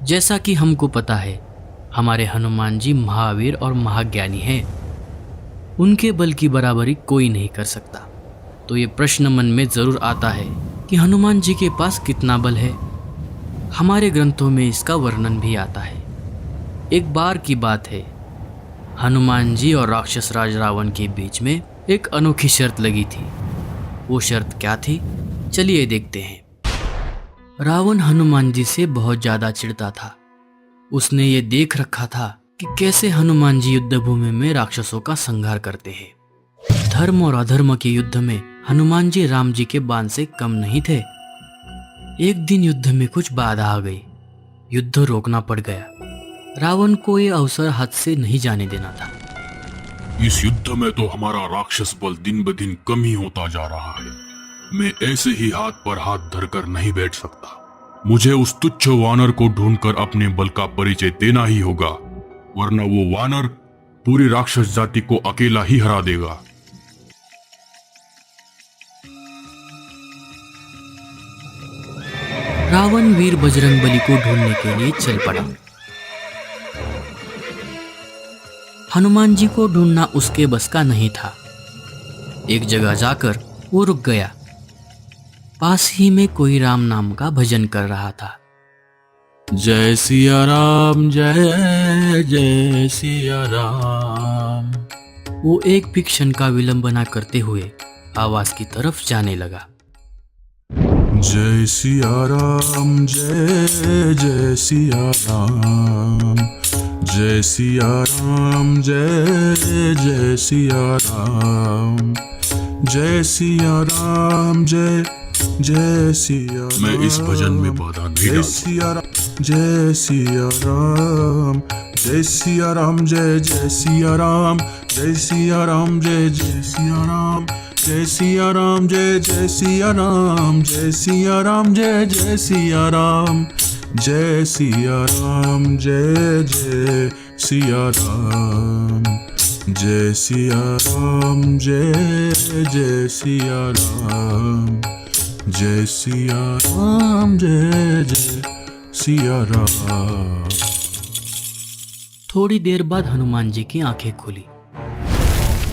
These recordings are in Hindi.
जैसा कि हमको पता है, हमारे हनुमान जी महावीर और महाज्ञानी हैं। उनके बल की बराबरी कोई नहीं कर सकता। तो ये प्रश्न मन में जरूर आता है कि हनुमान जी के पास कितना बल है। हमारे ग्रंथों में इसका वर्णन भी आता है। एक बार की बात है, हनुमान जी और राक्षस राज रावण के बीच में एक अनोखी शर्त लगी थी। वो शर्त क्या थी, चलिए देखते हैं। रावण हनुमान जी से बहुत ज्यादा चिढ़ता था। उसने ये देख रखा था कि कैसे हनुमान जी युद्ध भूमि में राक्षसों का संहार करते हैं। धर्म और अधर्म के युद्ध में हनुमान जी राम जी के बाण से कम नहीं थे। एक दिन युद्ध में कुछ बाधा आ गई, युद्ध रोकना पड़ गया। रावण को ये अवसर हाथ से नहीं जाने देना था। इस युद्ध में तो हमारा राक्षस बल दिन ब दिन कम ही होता जा रहा है। मैं ऐसे ही हाथ पर हाथ धरकर नहीं बैठ सकता। मुझे उस तुच्छ वानर को ढूंढकर अपने बल का परिचय देना ही होगा, वरना वो वानर पूरी राक्षस जाति को अकेला ही हरा देगा। रावण वीर बजरंगबली को ढूंढने के लिए चल पड़ा। हनुमान जी को ढूंढना उसके बस का नहीं था। एक जगह जाकर वो रुक गया। पास ही में कोई राम नाम का भजन कर रहा था। जय सिया राम, जय जय सिया राम। वो एक भी क्षण का विलंब न करते हुए आवाज की तरफ जाने लगा। जय सिया राम, जय जय सिया राम। जय सिया राम, जय जय सिया राम। जय सिया राम, जय जय सिया राम। मैं इस भजन में बाधा नहीं डालता। जय सिया राम, जय सिया राम, जय जय सिया राम। जय सिया राम, जय जय सिया राम। जय सिया राम, जय जय सिया राम। जय सिया राम, जय जय सिया राम। जय सिया राम, जय जय सिया राम। जय सिया राम, जय जय सिया राम। जय सिया राम, जय जय सिया राम। थोड़ी देर बाद हनुमान जी की आंखें खुली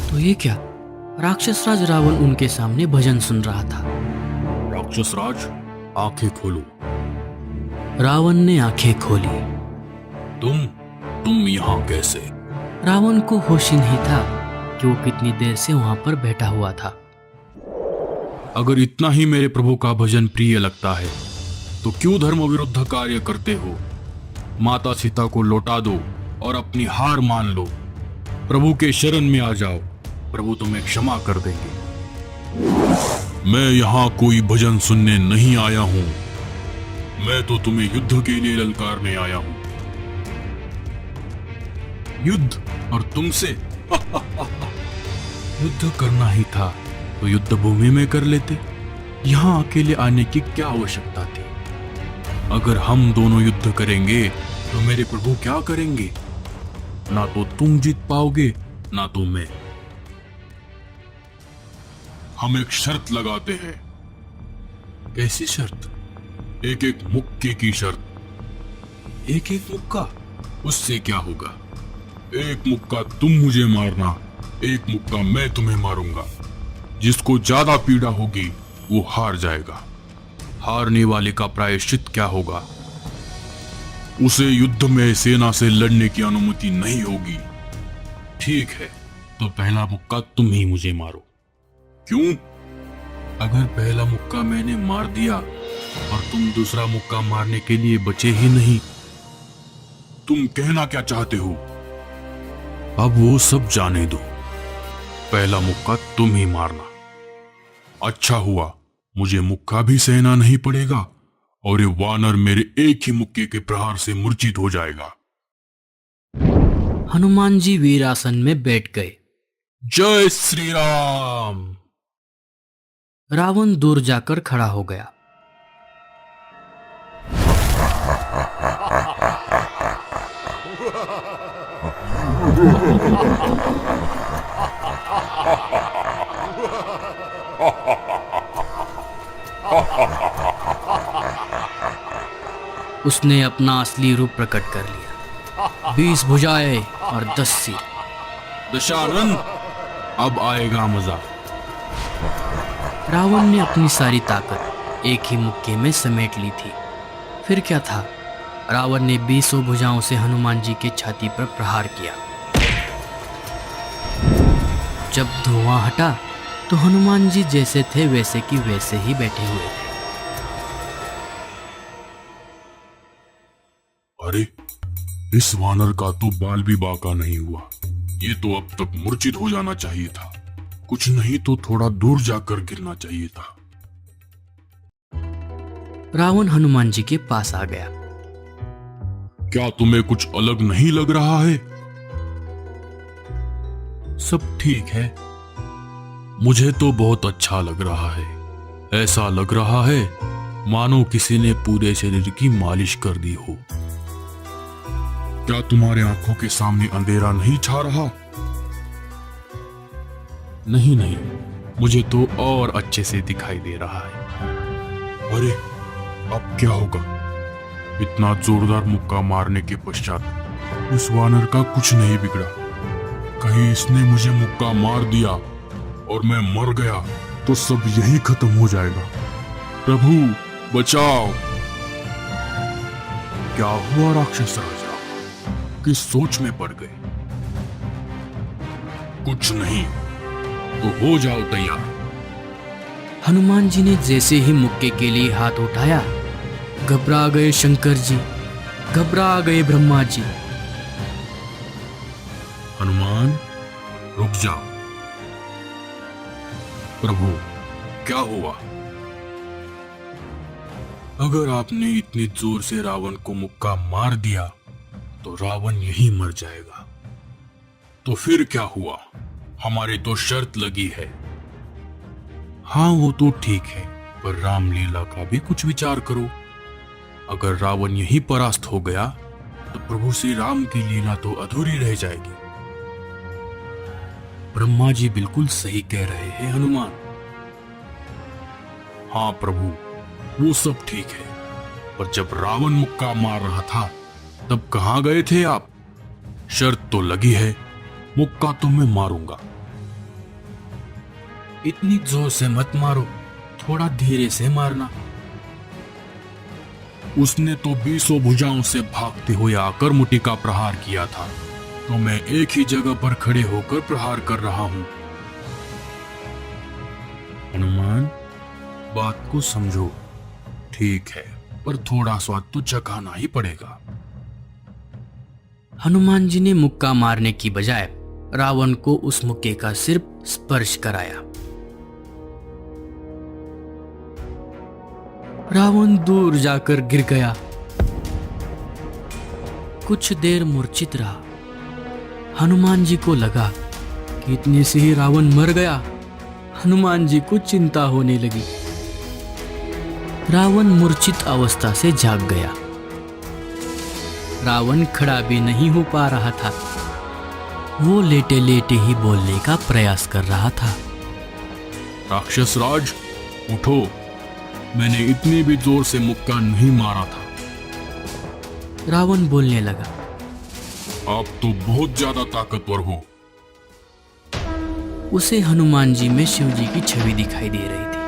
तो ये क्या, राक्षस राज रावण उनके सामने भजन सुन रहा था। राक्षस राज, आंखें खोलो। रावण ने आंखें खोली। तुम यहाँ कैसे? रावण को होश ही नहीं था कि वो कितनी देर से वहां पर बैठा हुआ था। अगर इतना ही मेरे प्रभु का भजन प्रिय लगता है तो क्यों धर्म विरुद्ध कार्य करते हो? माता सीता को लौटा दो और अपनी हार मान लो। प्रभु के शरण में आ जाओ, प्रभु तुम्हें क्षमा कर देंगे। मैं यहाँ कोई भजन सुनने नहीं आया हूँ, मैं तो तुम्हें युद्ध के लिए ललकारने आया हूँ। युद्ध? और तुमसे? युद्ध करना ही था तो युद्ध भूमि में कर लेते। यहाँ अकेले आने की क्या आवश्यकता थी? अगर हम दोनों युद्ध करेंगे तो मेरे प्रभु क्या करेंगे? ना तो तुम जीत पाओगे ना तो मैं। हम एक शर्त लगाते हैं। कैसी शर्त? एक एक मुक्के की शर्त। एक एक मुक्का? उससे क्या होगा? एक मुक्का तुम मुझे मारना, एक मुक्का मैं तुम्हें मारूंगा। जिसको ज्यादा पीड़ा होगी वो हार जाएगा। हारने वाले का प्रायश्चित क्या होगा? उसे युद्ध में सेना से लड़ने की अनुमति नहीं होगी। ठीक है, तो पहला मुक्का तुम ही मुझे मारो। क्यों? अगर पहला मुक्का मैंने मार दिया और तुम दूसरा मुक्का मारने के लिए बचे ही नहीं, तुम कहना क्या चाहते हो? अब वो सब जाने दो, पहला मुक्का तुम ही मारना। अच्छा हुआ, मुझे मुक्का भी सहना नहीं पड़ेगा और ये वानर मेरे एक ही मुक्के के प्रहार से मूर्छित हो जाएगा। हनुमान जी वीरासन में बैठ गए। जय श्री राम। रावण दूर जाकर खड़ा हो गया। उसने अपना असली रूप प्रकट कर लिया। 20 भुजाएं और 10 सिर। दशानन, अब आएगा मजा। रावण ने अपनी सारी ताकत एक ही मुक्के में समेट ली थी। फिर क्या था, रावण ने 20 भुजाओं से हनुमान जी के छाती पर प्रहार किया। जब धुआं हटा तो हनुमान जी जैसे थे वैसे की वैसे ही बैठे हुए थे। अरे, इस वानर का तो बाल भी बांका नहीं हुआ। ये तो अब तक मूर्छित हो जाना चाहिए था। कुछ नहीं तो थोड़ा दूर जाकर गिरना चाहिए था। रावण हनुमान जी के पास आ गया। क्या तुम्हें कुछ अलग नहीं लग रहा है? सब ठीक है। मुझे तो बहुत अच्छा लग रहा है। ऐसा लग रहा है मानो किसी ने पूरे शरीर की मालिश कर दी हो। क्या तुम्हारे आंखों के सामने अंधेरा नहीं छा रहा? नहीं नहीं, मुझे तो और अच्छे से दिखाई दे रहा है। अरे, अब क्या होगा? इतना जोरदार मुक्का मारने के पश्चात उस वानर का कुछ नहीं बिगड़ा। कहीं इसने मुझे मुक्का मार दिया और मैं मर गया तो सब यही खत्म हो जाएगा। प्रभु बचाओ। क्या हुआ राक्षस राजा? किस सोच में पड़ गए? कुछ नहीं, तो हो जाओ तैयार। हनुमान जी ने जैसे ही मुक्के के लिए हाथ उठाया, घबरा गए शंकर जी, घबरा गए ब्रह्मा जी। हनुमान, रुक जाओ। प्रभु, क्या हुआ? अगर आपने इतनी जोर से रावण को मुक्का मार दिया तो रावण यही मर जाएगा। तो फिर क्या हुआ? हमारी तो शर्त लगी है। हाँ, वो तो ठीक है, पर रामलीला का भी कुछ विचार करो। अगर रावण यही परास्त हो गया तो प्रभु श्री राम की लीला तो अधूरी रह जाएगी। ब्रह्मा जी बिल्कुल सही कह रहे हैं हनुमान। हाँ प्रभु, वो सब ठीक है, पर जब रावण मुक्का मार रहा था तब कहां गए थे आप? शर्त तो लगी है, मुक्का तो मैं मारूंगा। इतनी जोर से मत मारो, थोड़ा धीरे से मारना। उसने तो 20 भुजाओं से भागते हुए आकर मुट्ठी का प्रहार किया था, तो मैं एक ही जगह पर खड़े होकर प्रहार कर रहा हूं। हनुमान, बात को समझो। ठीक है, पर थोड़ा स्वाद तो चखाना ही पड़ेगा। हनुमान जी ने मुक्का मारने की बजाय रावण को उस मुक्के का सिर्फ स्पर्श कराया। रावण दूर जाकर गिर गया। कुछ देर मूर्छित रहा। हनुमान जी को लगा कि इतने से ही रावण मर गया। हनुमान जी को चिंता होने लगी। रावण मूर्छित अवस्था से जाग गया। रावण खड़ा भी नहीं हो पा रहा था। वो लेटे लेटे ही बोलने का प्रयास कर रहा था। राक्षस राज, उठो। मैंने इतनी भी जोर से मुक्का नहीं मारा था। रावण बोलने लगा। आप तो बहुत ज्यादा ताकतवर हो। उसे हनुमान जी में शिव जी की छवि दिखाई दे रही थी।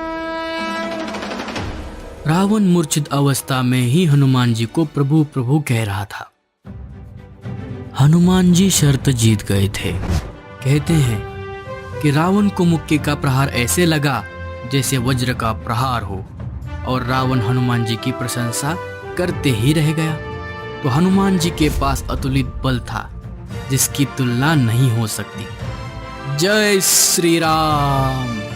रावण मूर्छित अवस्था में ही हनुमान जी को प्रभु प्रभु कह रहा था। हनुमान जी शर्त जीत गए थे। कहते हैं कि रावण को मुक्के का प्रहार ऐसे लगा जैसे वज्र का प्रहार हो, और रावण हनुमान जी की प्रशंसा करते ही रह गया। तो हनुमान जी के पास अतुलित बल था जिसकी तुलना नहीं हो सकती। जय श्री राम।